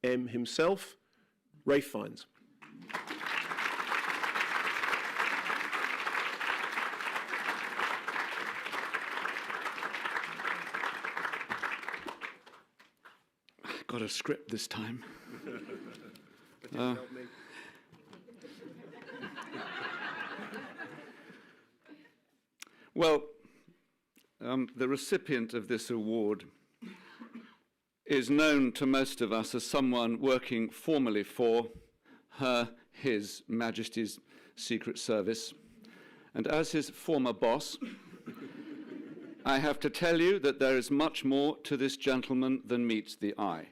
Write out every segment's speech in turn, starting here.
M himself, Ralph Fiennes. Got a script this time. Well, the recipient of this award is known to most of us as someone working formally for His Majesty's Secret Service. And as his former boss, I have to tell you that there is much more to this gentleman than meets the eye,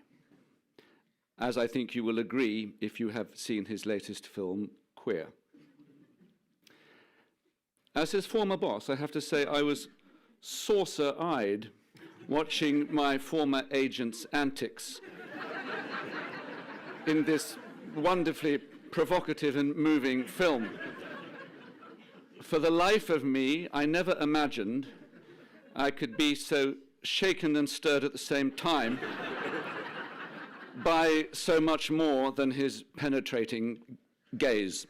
as I think you will agree if you have seen his latest film, Queer. As his former boss, I have to say I was saucer-eyed watching my former agent's antics in this wonderfully provocative and moving film. For the life of me, I never imagined I could be so shaken and stirred at the same time by so much more than his penetrating gaze.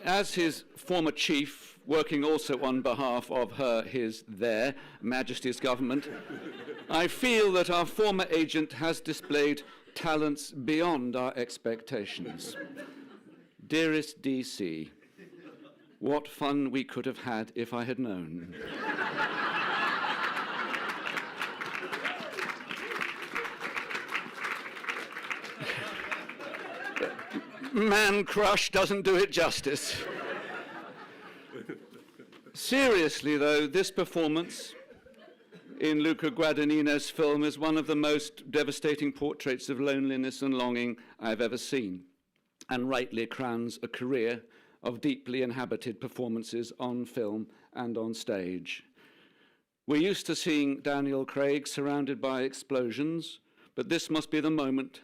As his former chief, working also on behalf of their Majesty's government, I feel that our former agent has displayed talents beyond our expectations. Dearest DC, what fun we could have had if I had known. Man crush doesn't do it justice. Seriously, though, this performance in Luca Guadagnino's film is one of the most devastating portraits of loneliness and longing I've ever seen, and rightly crowns a career of deeply inhabited performances on film and on stage. We're used to seeing Daniel Craig surrounded by explosions, but this must be the moment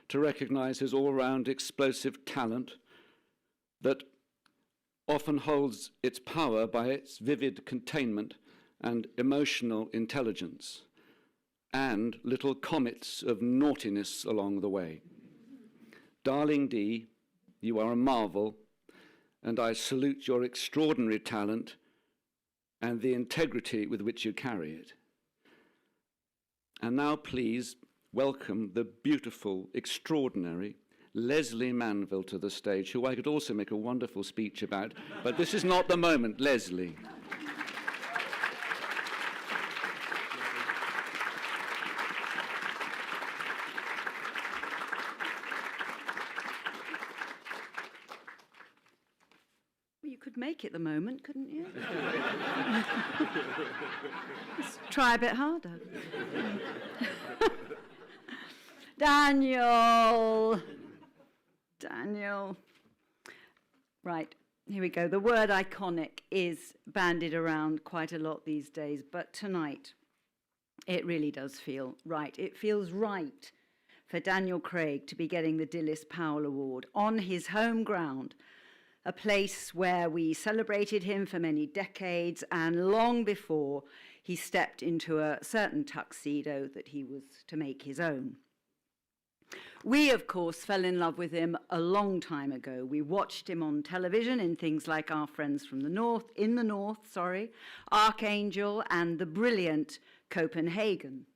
to recognize his all-round explosive talent that often holds its power by its vivid containment and emotional intelligence, and little comets of naughtiness along the way. Darling Dee, you are a marvel, and I salute your extraordinary talent and the integrity with which you carry it. And now, please, welcome the beautiful, extraordinary Lesley Manville to the stage, who I could also make a wonderful speech about, but this is not the moment. Lesley. Well, you could make it the moment, couldn't you? Let's try a bit harder. Daniel. Right, here we go. The word iconic is bandied around quite a lot these days, but tonight it really does feel right. It feels right for Daniel Craig to be getting the Dilys Powell Award on his home ground, a place where we celebrated him for many decades and long before he stepped into a certain tuxedo that he was to make his own. We, of course, fell in love with him a long time ago. We watched him on television in things like Our Friends from the North, Archangel, and the brilliant Copenhagen.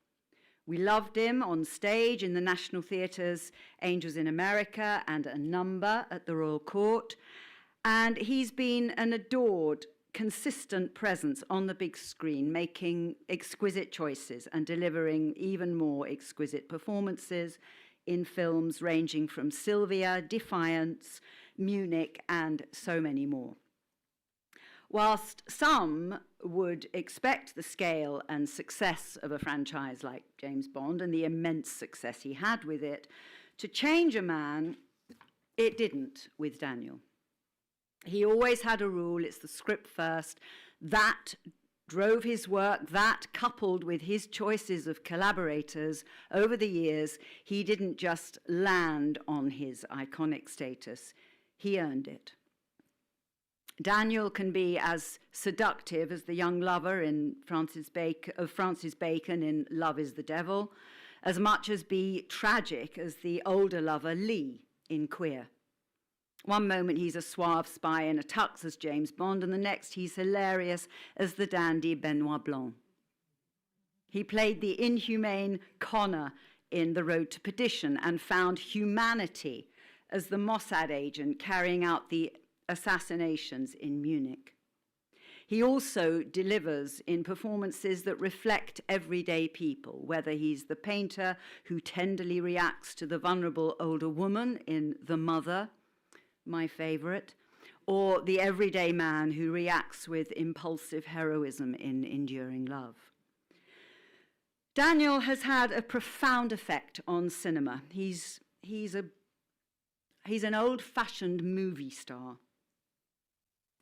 We loved him on stage in the National Theatre's Angels in America and A Number at the Royal Court. And he's been an adored, consistent presence on the big screen, making exquisite choices and delivering even more exquisite performances in films ranging from Sylvia, Defiance, Munich, and so many more. Whilst some would expect the scale and success of a franchise like James Bond and the immense success he had with it to change a man, it didn't with Daniel. He always had a rule: it's the script first. That drove his work. That, coupled with his choices of collaborators over the years, he didn't just land on his iconic status, he earned it. Daniel can be as seductive as the young lover in Francis Bacon in Love is the Devil, as much as be tragic as the older lover Lee in Queer. One moment he's a suave spy in a tux as James Bond, and the next he's hilarious as the dandy Benoit Blanc. He played the inhumane Connor in The Road to Perdition and found humanity as the Mossad agent carrying out the assassinations in Munich. He also delivers in performances that reflect everyday people, whether he's the painter who tenderly reacts to the vulnerable older woman in The Mother, my favorite, or the everyday man who reacts with impulsive heroism in Enduring Love. Daniel has had a profound effect on cinema. He's an old-fashioned movie star.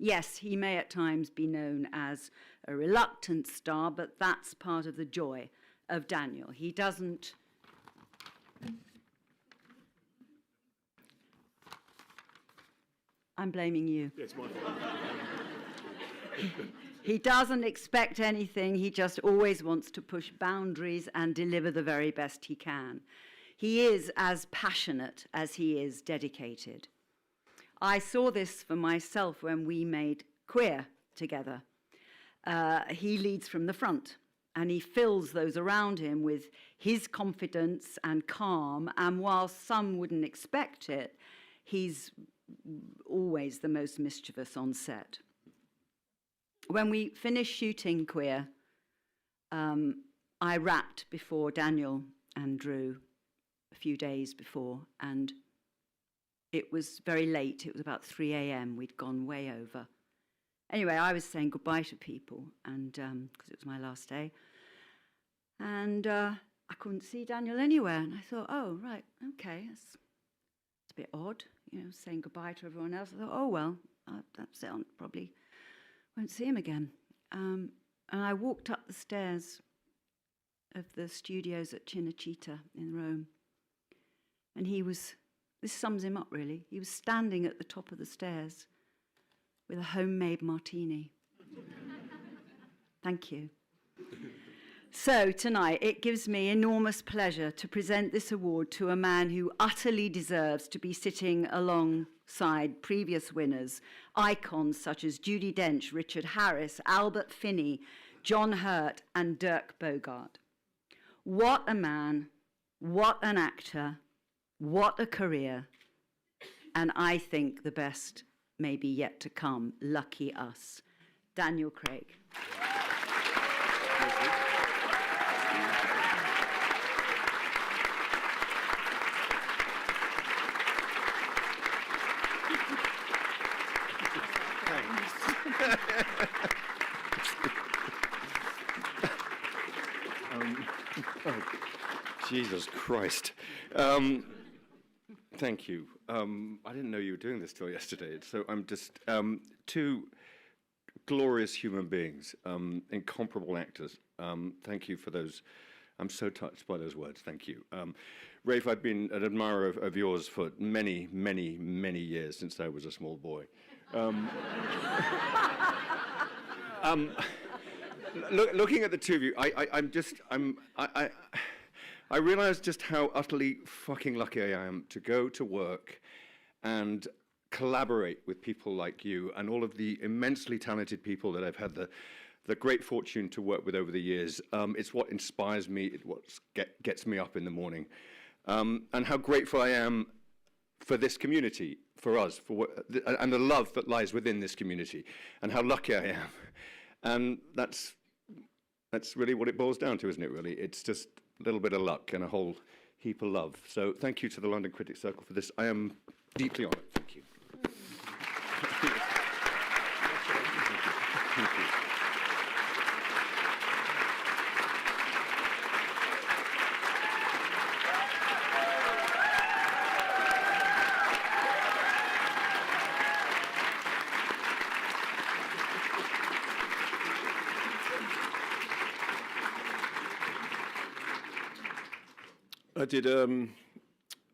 Yes, he may at times be known as a reluctant star, but that's part of the joy of Daniel. He doesn't... I'm blaming you. It's my fault. He doesn't expect anything. He just always wants to push boundaries and deliver the very best he can. He is as passionate as he is dedicated. I saw this for myself when we made Queer together. He leads from the front, and he fills those around him with his confidence and calm, and while some wouldn't expect it, he's always the most mischievous on set. When we finished shooting Queer, I rapped before Daniel and Drew a few days before, and it was very late. It was about 3 a.m. We'd gone way over. Anyway, I was saying goodbye to people, and because it was my last day, and I couldn't see Daniel anywhere. And I thought, oh, right, okay, it's a bit odd, saying goodbye to everyone else. I thought, oh, well, that's it. I probably won't see him again. And I walked up the stairs of the studios at Cinecittà in Rome, and he was... This sums him up, really. He was standing at the top of the stairs with a homemade martini. Thank you. So tonight, it gives me enormous pleasure to present this award to a man who utterly deserves to be sitting alongside previous winners, icons such as Judi Dench, Richard Harris, Albert Finney, John Hurt, and Dirk Bogarde. What a man, what an actor, what a career, and I think the best may be yet to come. Lucky us. Daniel Craig. Jesus Christ. Thank you. I didn't know you were doing this till yesterday, so I'm just two glorious human beings, incomparable actors. Thank you for those. I'm so touched by those words. Thank you. Rafe, I've been an admirer of yours for many, many, many years, since I was a small boy. Looking at the two of you, I realize just how utterly fucking lucky I am to go to work and collaborate with people like you and all of the immensely talented people that I've had the great fortune to work with over the years. It's what inspires me, it's what gets me up in the morning. And how grateful I am for this community, for us, and the love that lies within this community, and how lucky I am. And that's really what it boils down to, isn't it, really? It's just a little bit of luck and a whole heap of love. So thank you to the London Critics Circle for this. I am deeply honoured. Thank you. Thank you. I did